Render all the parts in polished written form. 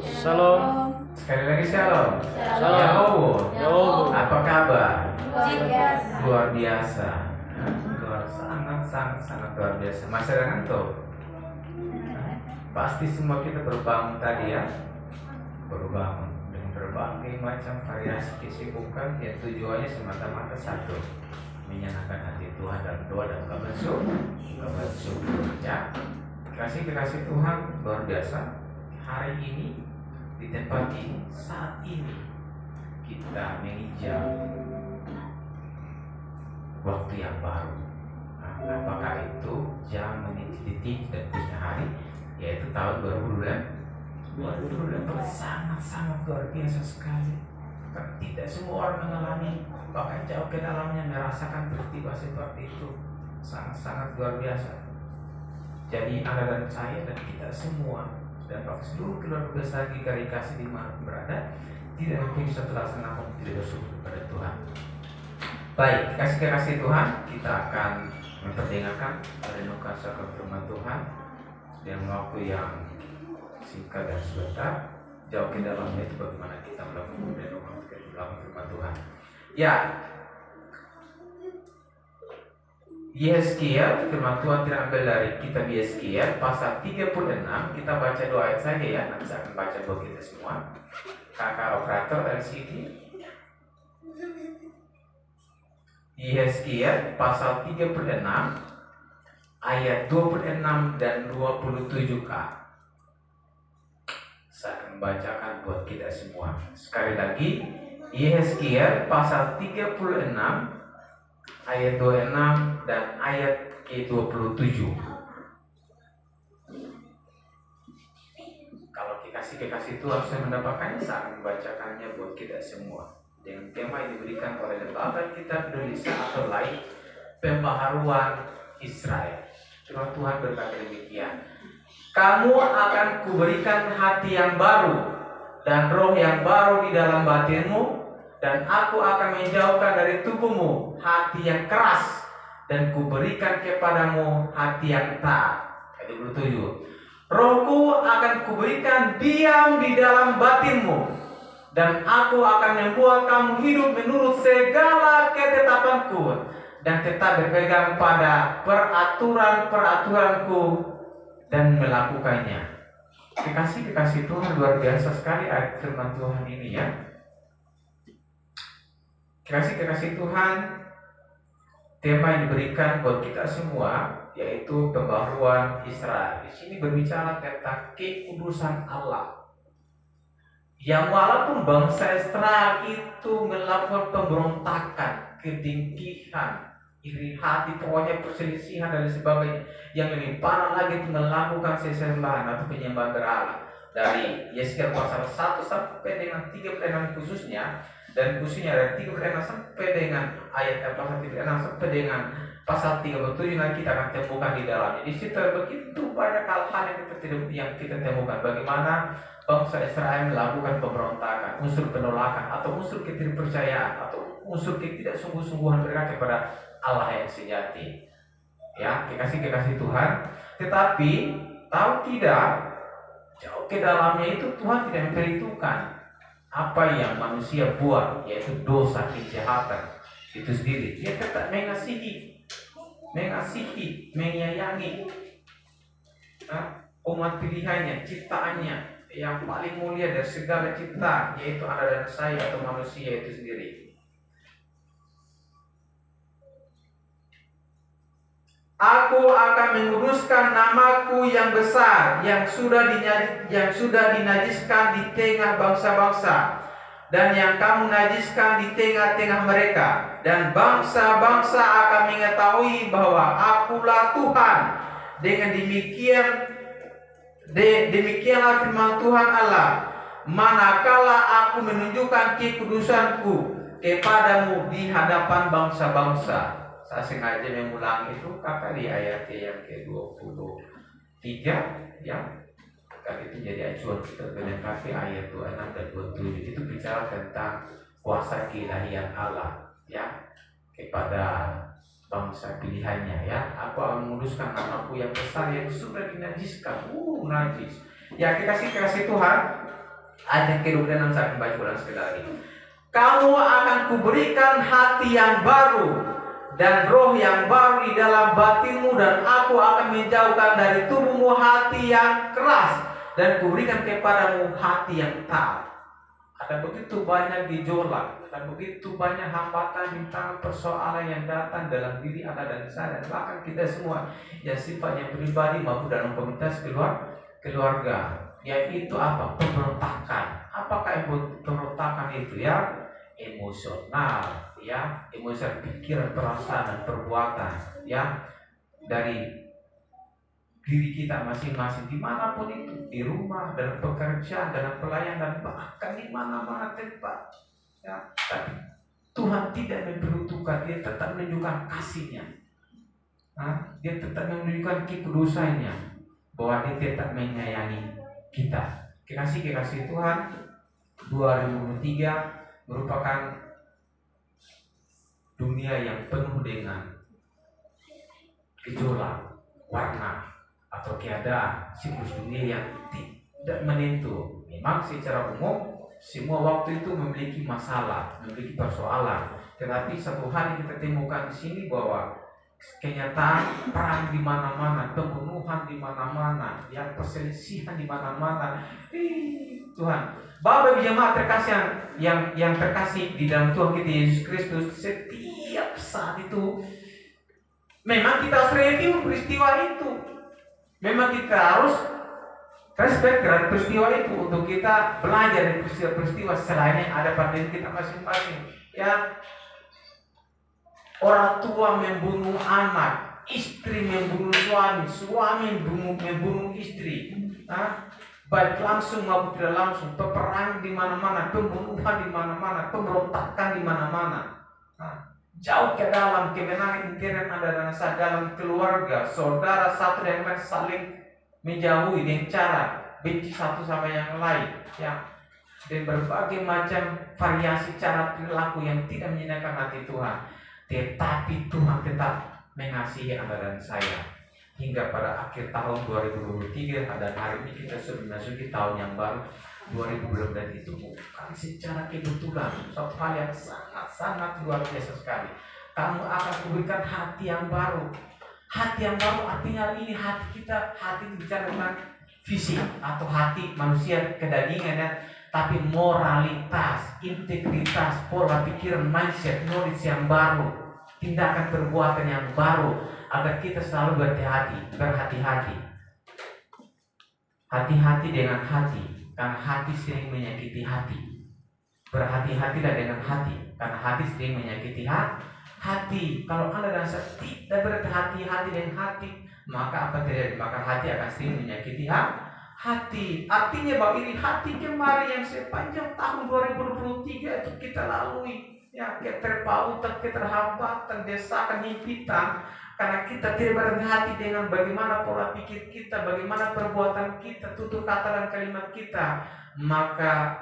Shalom. Sekali lagi shalom. Shalom. Yaobo. Apa kabar? Biasa. Luar biasa. Sangat luar biasa. Masih ada ngantuk? Pasti semua kita berbangun tadi ya. Berbangun dengan berbagai macam variasi kesibukan yang tujuannya semata-mata satu, menyenangkan hati Tuhan dalam doa dan kabar syukur ya. Kasih Tuhan luar biasa. Hari ini di tempat ini, saat ini kita menginjak waktu yang baru. Nah, apakah itu jam, menit, detik, dan terusnya hari, yaitu tahun 2020 sangat luar biasa sekali. Tidak semua orang mengalami, bahkan jauh ke dalamnya merasakan peristiwa seperti itu. Sangat luar biasa. Jadi Anda dan saya dan kita semua dan seluruh keluarga besar GKI Kasih di mana berada tidak mempunyai satu alasan apapun tidak bersyukur kepada Tuhan. Baik, kasih Tuhan, kita akan memperdengarkan merenungkan sabda firman Tuhan dengan waktu yang singkat dan sebentar. Jauh ke dalamnya itu bagaimana kita melakukan merenungkan firman Tuhan. Ya, Yesaya, firman Tuhan terambil dari kitab Yesaya pasal 36. Kita baca 2 ayat saja ya. Nanti saya akan baca buat kita semua. Kakak operator LCD. Yesaya pasal 36 ayat 26 dan 27 Kak. Saya akan membacakan buat kita semua. Sekali lagi, Yesaya pasal 36 ayat 26 dan ayat ke-27. Kalau kekasih Tuhan saya mendapatkannya, saya akan membacakannya buat kita semua dengan tema yang diberikan oleh lembaga kitab Indonesia atau lain pembaharuan Israel. Firman Tuhan berkata demikian, kamu akan kuberikan hati yang baru dan roh yang baru di dalam batinmu, dan aku akan menjauhkan dari tubuhmu hati yang keras, dan kuberikan kepadamu hati yang taat. Ayat 27. Rohku akan kuberikan diam di dalam batinmu, dan aku akan membuat kamu hidup menurut segala ketetapanku, dan tetap berpegang pada peraturan-peraturanku dan melakukannya. Kekasih Tuhan, luar biasa sekali ayat firman Tuhan ini ya. Kasih Tuhan, tema yang diberikan buat kita semua yaitu pembaharuan Israel. Di sini berbicara tentang kekudusan Allah. Yang walaupun bangsa Israel itu melakukan pemberontakan, kedengkian, iri hati, pokoknya perselisihan dan sebagainya. Yang lebih parah lagi itu melakukan sesembahan atau penyembahan berhala. Dari Yesaya pasal 1 sampai dengan 36 khususnya, dan khususnya dari 36 sampai dengan ayat pasal 36 sampai dengan pasal 37 nanti kita akan temukan di dalamnya. Di situ begitu banyak hal-hal yang kita temukan bagaimana bangsa Israel melakukan pemberontakan, unsur penolakan atau unsur ketidakpercayaan atau unsur ketidaksungguh-sungguhan mereka kepada Allah yang sejati. Ya, kekasih Tuhan. Tetapi tahu tidak, jauh ke dalamnya itu Tuhan tidak memperhitungkan apa yang manusia buat, yaitu dosa, kejahatan itu sendiri. Dia tetap mengasihi, menyayangi umat pilihannya, ciptaannya yang paling mulia dari segala ciptaan, yaitu Anda dan saya atau manusia itu sendiri. Aku akan menguruskan namaku yang besar yang sudah dinajiskan di tengah bangsa-bangsa, dan yang kamu najiskan di tengah-tengah mereka, dan bangsa-bangsa akan mengetahui bahwa Akulah Tuhan. Dengan demikianlah firman Tuhan Allah, manakala aku menunjukkan kekudusanku kepadamu di hadapan bangsa-bangsa. Saya sengaja mengulang itu kata di ayat yang ke-23 ya. Kali itu jadi acuan kita melengkapi ayat 26 dan 27. Itu bicara tentang kuasa keilahian Allah ya kepada bangsa pilihannya ya. Aku akan menguduskan namaku yang besar yang sudah dinajiskan. Najis. Ya, kasih Tuhan. Ayat yang ke-26 saya akan baca ulang sekali lagi. Kamu akan kuberikan hati yang baru dan roh yang baru di dalam batinmu, dan aku akan menjauhkan dari tubuhmu hati yang keras dan kuberikan kepadamu hati yang taat. Ada begitu banyak gejolak, ada begitu banyak hambatan, rintangan, persoalan yang datang dalam diri Anda dan saya, dan bahkan kita semua yang sifatnya pribadi maupun dalam komunitas keluarga, yaitu apa? Pemberontakan. Apakah pemberontakan itu? Ya, emosional, ya, emosi, pikiran, perasaan, dan perbuatan, ya, dari diri kita masing-masing, dimanapun itu, di rumah, dalam pekerjaan, dalam pelayanan, bahkan di mana-mana tempat, ya. Tapi Tuhan tidak memperuntukkan, dia tetap menunjukkan kasihnya. Dia tetap menunjukkan kekudusannya, bahwa dia tetap menyayangi kita. Kekasih Tuhan, 2023 merupakan dunia yang penuh dengan gejolak, warna, atau keadaan siklus dunia yang tidak menentu. Memang secara umum semua waktu itu memiliki masalah, memiliki persoalan. Tetapi satu hal yang kita temukan di sini, bahwa kenyataan perang di mana-mana, pembunuhan di mana-mana, yang perselisihan di mana-mana. Tuhan, Bapak jemaat terkasih yang terkasih di dalam Tuhan kita Yesus Kristus, setiap saat itu memang kita harus review peristiwa itu. Memang kita harus respect terhadap peristiwa itu untuk kita belajar dari peristiwa-peristiwa selain yang ada pada diri kita masing-masing. Ya, orang tua membunuh anak, istri membunuh suami, suami membunuh istri, baik langsung maupun tidak langsung, peperangan di mana-mana, pembunuhan di mana-mana, pemberontakan di mana-mana. Jauh ke dalam kemenangan intern Anda dan saya, dalam keluarga, saudara satu dan lain saling menjauhi dengan cara benci satu sama yang lain, ya, dan berbagai macam variasi cara perilaku yang tidak menyenangkan hati Tuhan. Tetapi Tuhan tetap mengasihi Anda dan saya hingga pada akhir tahun 2023, dan hari ini kita sudah memasuki tahun yang baru 2020, dan itu bukan secara kebetulan, suatu hal yang sangat luar biasa sekali. Kamu akan kuberikan hati yang baru. Hati yang baru artinya ini hati kita, hati bicara tentang fisik atau hati manusia kedagingan, ya, tapi moralitas, integritas, pola pikir, mindset, knowledge yang baru, tindakan perbuatan yang baru, agar kita selalu berhati-hati. Hati-hati dengan hati, karena hati sering menyakiti hati. Berhati-hatilah dengan hati, karena hati sering menyakiti hati. Kalau Anda dan saya tidak berhati-hati dengan hati, maka apa terjadi? Maka hati akan sering menyakiti hati. Artinya bahwa ini hati kemarin yang sepanjang tahun 2023 itu kita lalui, ya, keterpautan, keterhambatan, desakan, himpitan, karena kita tidak berhati-hati dengan bagaimana pola pikir kita, bagaimana perbuatan kita, tutur kata dan kalimat kita, maka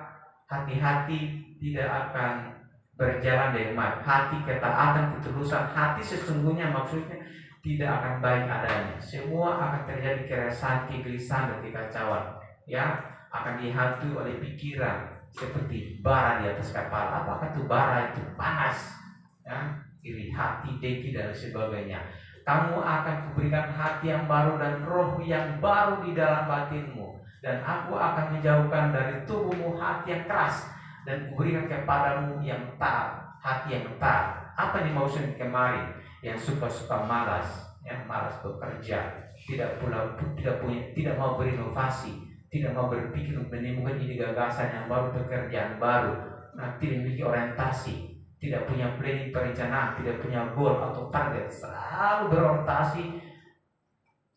hati-hati tidak akan berjalan dengan hati, ketaatan, ketulusan hati sesungguhnya maksudnya tidak akan baik adanya. Semua akan terjadi keresahan, kegelisahan, dan kekacauan, ya, akan dihantui oleh pikiran seperti bara di atas kepala. Apakah itu bara? Itu panas, ya, iri hati, dengki, dan sebagainya. Kamu akan kuberikan hati yang baru dan roh yang baru di dalam batinmu, dan aku akan menjauhkan dari tubuhmu hati yang keras, dan kuberikan kepadamu yang taat, hati yang taat. Apa yang dimaksud kemarin? Yang suka malas, yang malas bekerja, tidak mau berinovasi, tidak mau berpikir untuk menemukan ide gagasan yang baru, pekerjaan baru, tidak memiliki orientasi, tidak punya planning, perencanaan, tidak punya goal atau target, selalu berorientasi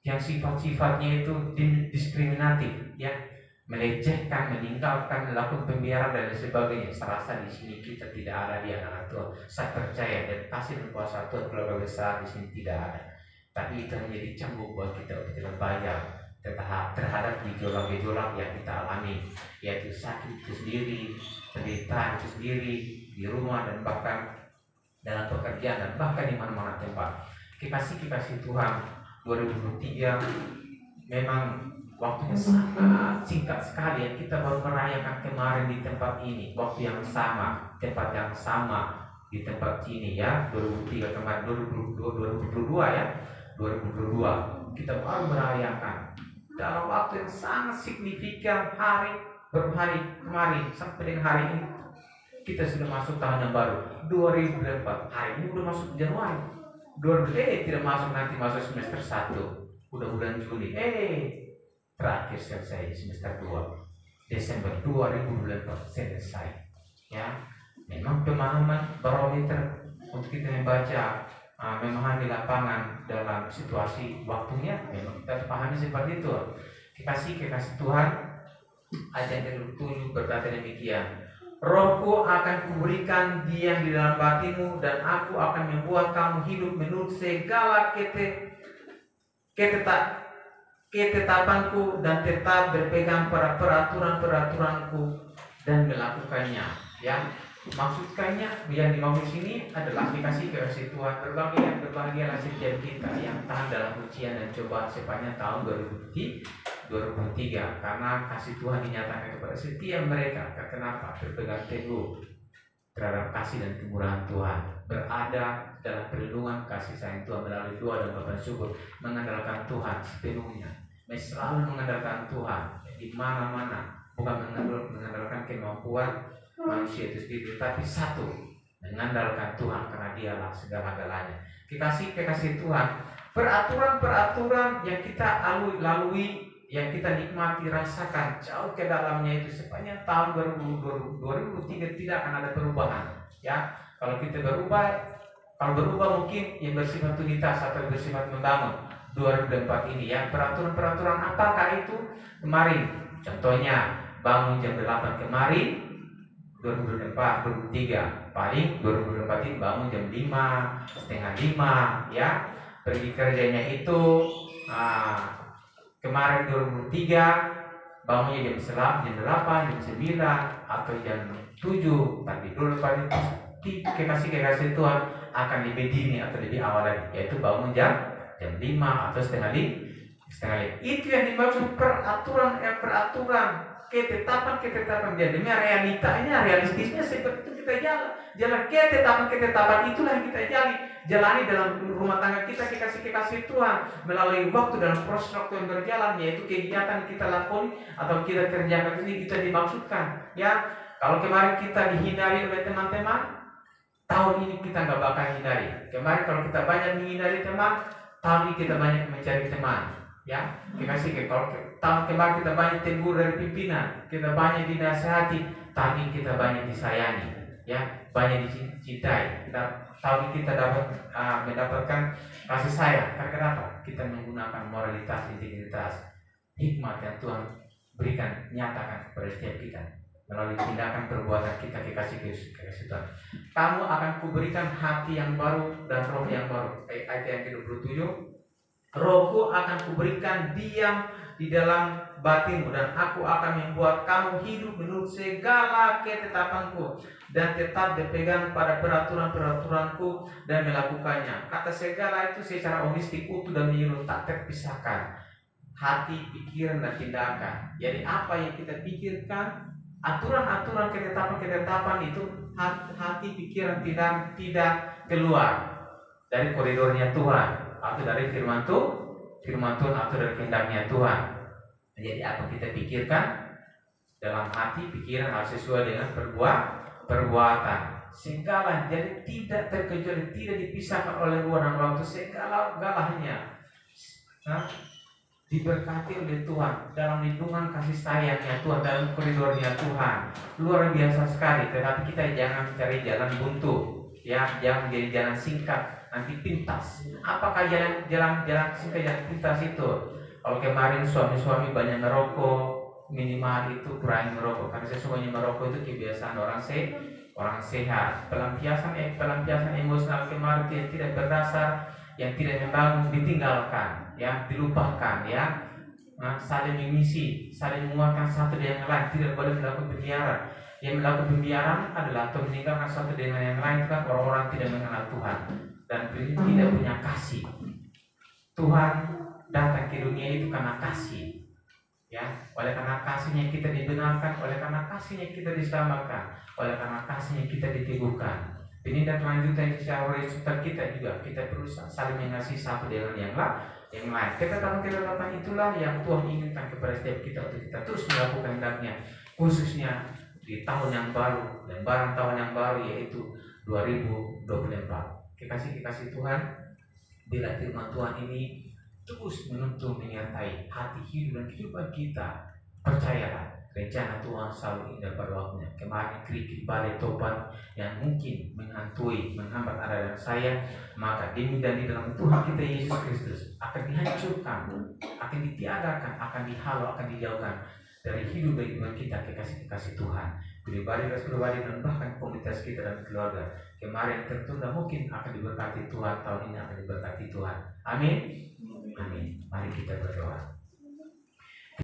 yang sifat-sifatnya itu diskriminatif, ya, melecehkan, meninggalkan, melakukan pembiaran dan sebagainya. Serasa di sini kita tidak ada di anak Tuhan. Saya percaya dan kasih dan kuasa Tuhan keluarga besar di sini tidak ada. Tapi itu menjadi cambuk buat kita untuk kita bayar terhadap gejolak-gejolak yang kita alami, yaitu sakit itu sendiri, penderitaan itu sendiri di rumah, dan bahkan dalam pekerjaan, dan bahkan di mana-mana tempat. Kekasih Tuhan, 2023 memang Waktunya sangat singkat sekali yang kita baru merayakan kemarin di tempat ini. Waktu yang sama, tempat yang sama di tempat ini ya. 2003 kemarin, 2022 ya. 2022 kita baru merayakan dalam waktu yang sangat signifikan, hari kemarin sampai dengan hari ini kita sudah masuk tahun yang baru 2004. Hari ini udah masuk Januari 2000, tidak masuk, nanti masuk semester 1, udah bulan Juli, terakhir selesai semester 2, Desember 2024 selesai ya. Memang pemahaman barometer untuk kita membaca, memahami lapangan dalam situasi waktunya, memang kita pahami seperti itu. Kekasih Tuhan, ayat yang ke-7 berkata demikian, Rohku akan kuberikan diam di dalam batinmu, dan aku akan membuat kamu hidup menurut segala ketetapanku, dan tetap berpegang pada peraturan-peraturanku dan melakukannya. Ya, maksudkannya yang dimaksud sini adalah dikasih kasih Tuhan. Berbahagialah setiap kita yang tahan dalam ujian dan cobaan sepanjang tahun 2023, karena kasih Tuhan dinyatakan kepada setiap mereka. Kenapa? Berpegang teguh terhadap kasih dan kemurahan Tuhan, berada dalam perlindungan kasih sayang Tuhan melalui doa dan ungkapan syukur, mengandalkan Tuhan sepenuhnya, selalu mengandalkan Tuhan di mana-mana, bukan mengandalkan kemampuan manusia itu sendiri, tapi satu, mengandalkan Tuhan karena Dialah segala-galanya. Kekasih Tuhan, peraturan-peraturan yang kita lalui, yang kita nikmati, rasakan jauh ke dalamnya itu sepanjang tahun 2023 tidak akan ada perubahan ya. Kalau kita berubah mungkin yang bersifat unitas atau bersifat membangun 2004 ini ya. Peraturan-peraturan apakah itu kemarin? Contohnya bangun jam 8 kemarin 2023, paling 2024 ini bangun jam 5, setengah 5 ya. Pergi kerjanya itu kemarin 2003 bangunnya jam 8, jam 9 atau jam 7, tapi dulu paling kekasih Tuhan akan lebih dini atau lebih awal lagi, yaitu bangun jam 5 atau setengah 5. Itu yang dimaksud peraturan, ketetapan. Jadinya realistisnya seperti itu kita jalan ketetapan itulah yang kita jalani dalam rumah tangga kita, kekasih Tuhan melalui waktu, dalam proses waktu yang berjalan, yaitu kegiatan kita lakukan atau kita kerjakan ini kita dimaksudkan ya. Kalau kemarin kita dihindari oleh teman-teman, tahun ini kita nggak bakal hindari. Kemarin kalau kita banyak menghindari teman, tahun ini kita banyak mencari teman ya. Kalau tahun kemarin kita banyak tegur dari pimpinan, kita banyak dinasihati, tahun ini kita banyak disayangi ya, banyak dicintai. Tahun ini kita mendapatkan kasih sayang. Kenapa? Kita menggunakan moralitas, integritas, hikmat yang Tuhan berikan, nyatakan kepada setiap kita melalui tindakan perbuatan kita. Kekasih Tuhan, kamu akan kuberikan hati yang baru dan roh yang baru. Ayat yang ke-27, Rohku akan kuberikan diam di dalam batinmu, dan aku akan membuat kamu hidup menurut segala ketetapanku, dan tetap berpegang pada peraturan-peraturanku dan melakukannya. Kata segala itu secara holistik, utuh dan menyeluruh, tak terpisahkan. Hati, pikiran, dan tindakan. Jadi apa yang kita pikirkan, aturan-aturan, ketetapan itu, hati, pikiran tidak keluar dari koridornya Tuhan atau dari firman Tuhan atau dari kehendaknya Tuhan. Jadi apa kita pikirkan dalam hati, pikiran harus sesuai dengan perbuatan. Segala, jadi tidak terkecuali, tidak dipisahkan oleh luar dan waktu, segala-galanya diberkati oleh Tuhan dalam lindungan kasih sayangnya Tuhan, dalam koridornya Tuhan. Luar biasa sekali. Tetapi kita jangan mencari jalan buntu ya, jangan menjadi jalan singkat, nanti pintas. Apakah jalan singkat, jalan pintas itu? Kalau kemarin suami-suami banyak merokok, minimal itu kurangi merokok, karena sesungguhnya merokok itu kebiasaan orang sehat. Pelampiasan emosional kemarin yang tidak berdasar, yang tidak membangun, ditinggalkan ya, dilupakan ya. Saling mengisi, saling menguatkan satu dengan yang lain, tidak boleh melakukan pembiaran. Yang melakukan pembiaran adalah atau meninggalkan satu dengan yang lain, kan orang-orang tidak mengenal Tuhan dan tidak punya kasih. Tuhan datang ke dunia itu karena kasih. Ya, oleh karena kasihnya kita dibenarkan, oleh karena kasihnya kita diselamatkan, oleh karena kasihnya kita diteguhkan. Ini dan lanjutan secara resultat kita juga, kita perlu saling mengasihi satu dengan yang lain. Ketetapan itulah yang Tuhan inginkan kepada setiap kita untuk kita terus melakukan hendaknya, khususnya di tahun yang baru, lembaran tahun yang baru yaitu 2024. Kekasih Tuhan, bila firman Tuhan ini terus menuntun menyertai hati hidup dan kehidupan kita, percayalah rencana Tuhan selalu indah pada waktunya. Kemarin kerikil badai topan yang mungkin menghantui, menghambat Anda dan saya, maka demi dan di dalam Tuhan kita Yesus Kristus akan dihancurkan, akan ditiadakan, akan dihalau, akan dijauhkan dari hidup kehidupan kita. Kekasih Tuhan, pribadi dan bahkan komunitas kita dan keluarga kemarin tertunda mungkin akan diberkati Tuhan, tahun ini akan diberkati Tuhan. Amin. Amin. Mari kita berdoa.